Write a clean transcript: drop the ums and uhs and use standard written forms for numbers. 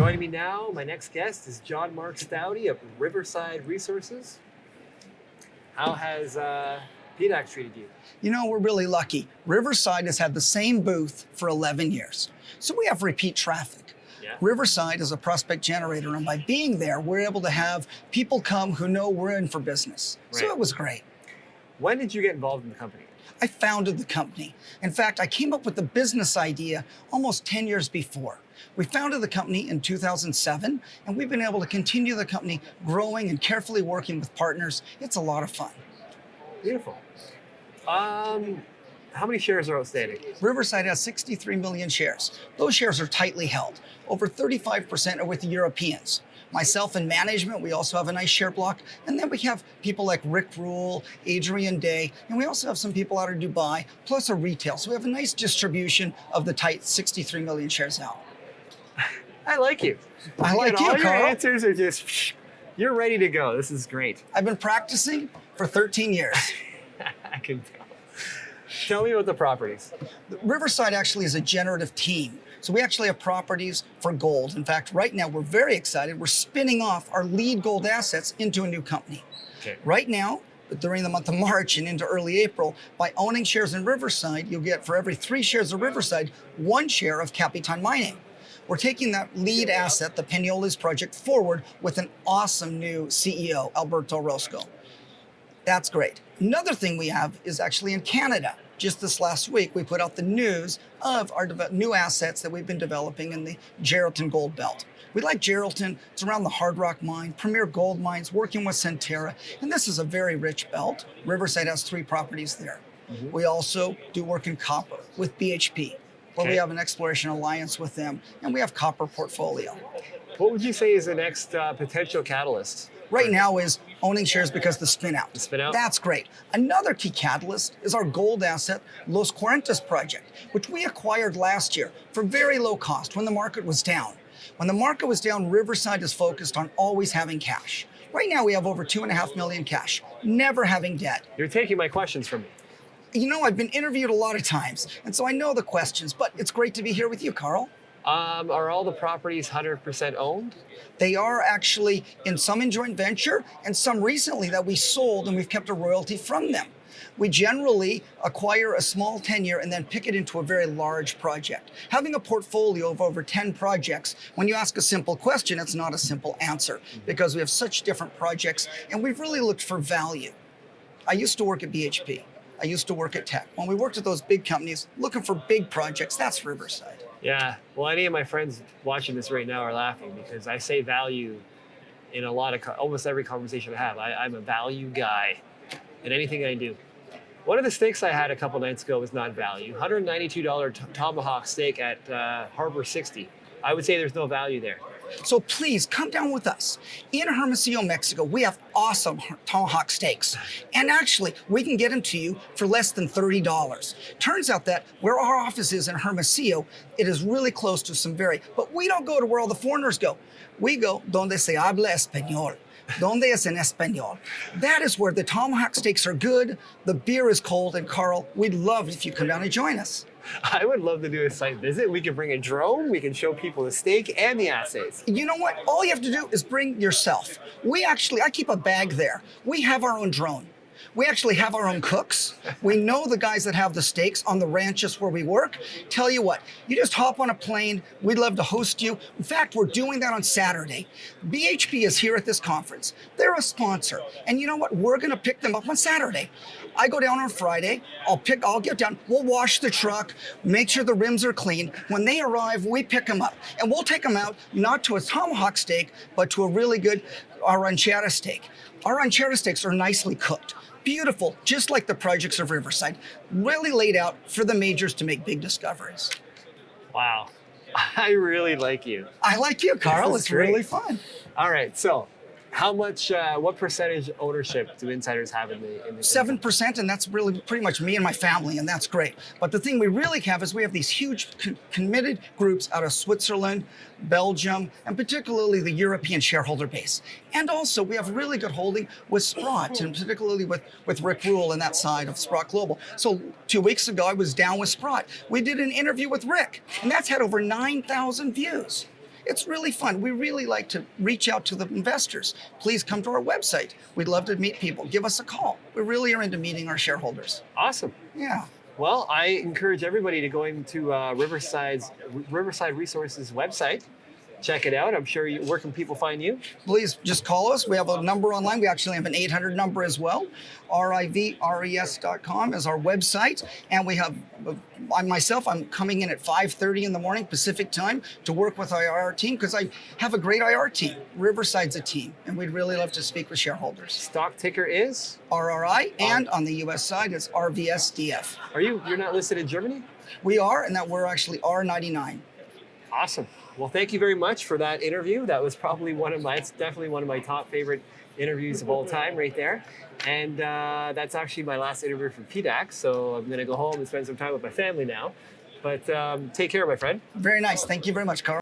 Joining me now, my next guest is John Mark Staude of Riverside Resources. How has PDAC treated you? You know, we're really lucky. Riverside has had the same booth for 11 years. So we have repeat traffic. Yeah. Riverside is a prospect generator, and by being there, we're able to have people come who know we're in for business. So Right. it was great. When did you get involved in the company? I founded the company. In fact, I came up with the business idea almost 10 years before. We founded the company in 2007, and we've been able to continue the company growing and carefully working with partners. It's a lot of fun. Beautiful. How many shares are outstanding? Riverside has 63 million shares. Those shares are tightly held. Over 35% are with the Europeans. Myself and management, we also have a nice share block. And then we have people like Rick Rule, Adrian Day, and we also have some people out of Dubai, plus a retail. So we have a nice distribution of the tight 63 million shares out. I like you. I like you, all your Karl. answers are just, you're ready to go. This is great. I've been practicing for 13 years. I can tell. Tell me about the properties. Riverside actually is a generative team. So we actually have properties for gold. In fact, right now we're very excited. We're spinning off our lead gold assets into a new company. Okay. Right now, during the month of March and into early April, by owning shares in Riverside, you'll get for every 3 shares of Riverside, 1 share of Capitan Mining. We're taking that lead asset, the Peñoles project, forward with an awesome new CEO, Alberto Rosco. That's great. Another thing we have is actually in Canada. Just this last week, we put out the news of our new assets that we've been developing in the Geraldton Gold Belt. We like Geraldton. It's around the Hard Rock Mine, Premier Gold Mines, working with Centerra. And this is a very rich belt. Riverside has 3 properties there. Mm-hmm. We also do work in copper with BHP, where we have an exploration alliance with them, and we have copper portfolio. What would you say is the next potential catalyst? Right now is owning shares because the spin out. The spin out? That's great. Another key catalyst is our gold asset, Los Cuarentas project, which we acquired last year for very low cost when the market was down. When the market was down, Riverside is focused on always having cash. Right now we have over 2.5 million cash, never having debt. You're taking my questions from me. You know, I've been interviewed a lot of times, and so I know the questions, but it's great to be here with you, Karl. Are all the properties 100% owned? They are actually in some in joint venture and some recently that we sold, and we've kept a royalty from them. We generally acquire a small tenure and then pick it into a very large project. Having a portfolio of over 10 projects, when you ask a simple question, it's not a simple answer because we have such different projects and we've really looked for value. I used to work at BHP. I used to work at Tech. When we worked at those big companies, looking for big projects, that's Riverside. Yeah, well, any of my friends watching this right now are laughing because I say value in a lot of, almost every conversation I have. I'm a value guy in anything I do. One of the steaks I had a couple nights ago was not value. $192 tomahawk steak at Harbor 60. I would say there's no value there. So please come down with us. In Hermosillo, Mexico, we have awesome tomahawk steaks. And actually, we can get them to you for less than $30. Turns out that where our office is in Hermosillo, it is really close to some but we don't go to where all the foreigners go. We go donde se habla español. Donde es en español. That is where the tomahawk steaks are good, the beer is cold, and Karl, we'd love if you come down and join us. I would love to do a site visit. We can bring a drone, we can show people the steak and the assays. You know what? All you have to do is bring yourself. I keep a bag there. We have our own drone. We actually have our own cooks. We know the guys that have the steaks on the ranches where we work. Tell you what, you just hop on a plane. We'd love to host you. In fact, we're doing that on Saturday. BHP is here at this conference. They're a sponsor. And you know what? We're going to pick them up on Saturday. I go down on Friday. I'll get down. We'll wash the truck, make sure the rims are clean. When they arrive, we pick them up. And we'll take them out, not to a tomahawk steak, but to a really good ranchera steak. Our ranchera steaks are nicely cooked. Beautiful, just like the projects of Riverside, really laid out for the majors to make big discoveries. Wow, I really like you. I like you, Karl. It's great. really fun. All right, so how much, what percentage ownership do insiders have in the 7%, and that's really pretty much me and my family, and that's great. But the thing we really have is we have these huge committed groups out of Switzerland, Belgium, and particularly the European shareholder base. And also we have really good holding with Sprott, and particularly with Rick Rule and that side of Sprott Global. So 2 weeks ago, I was down with Sprott. We did an interview with Rick, and that's had over 9,000 views. It's really fun. We really like to reach out to the investors. Please come to our website. We'd love to meet people. Give us a call. We really are into meeting our shareholders. Awesome. Yeah. Well, I encourage everybody to go into Riverside Resources website. Check it out. I'm sure where can people find you? Please just call us. We have a number online. We actually have an 800 number as well. RIVRES.com is our website. And we have, I'm coming in at 5:30 in the morning Pacific time to work with our IR team because I have a great IR team. Riverside's a team, and we'd really love to speak with shareholders. Stock ticker is? RRI, and on the US side, it's RVSDF. You're not listed in Germany? We are, and that we're actually R99. Awesome. Well, thank you very much for that interview. That was probably it's definitely one of my top favorite interviews of all time right there. And that's actually my last interview for PDAC. So I'm going to go home and spend some time with my family now. But take care, my friend. Very nice. Thank you very much, Karl.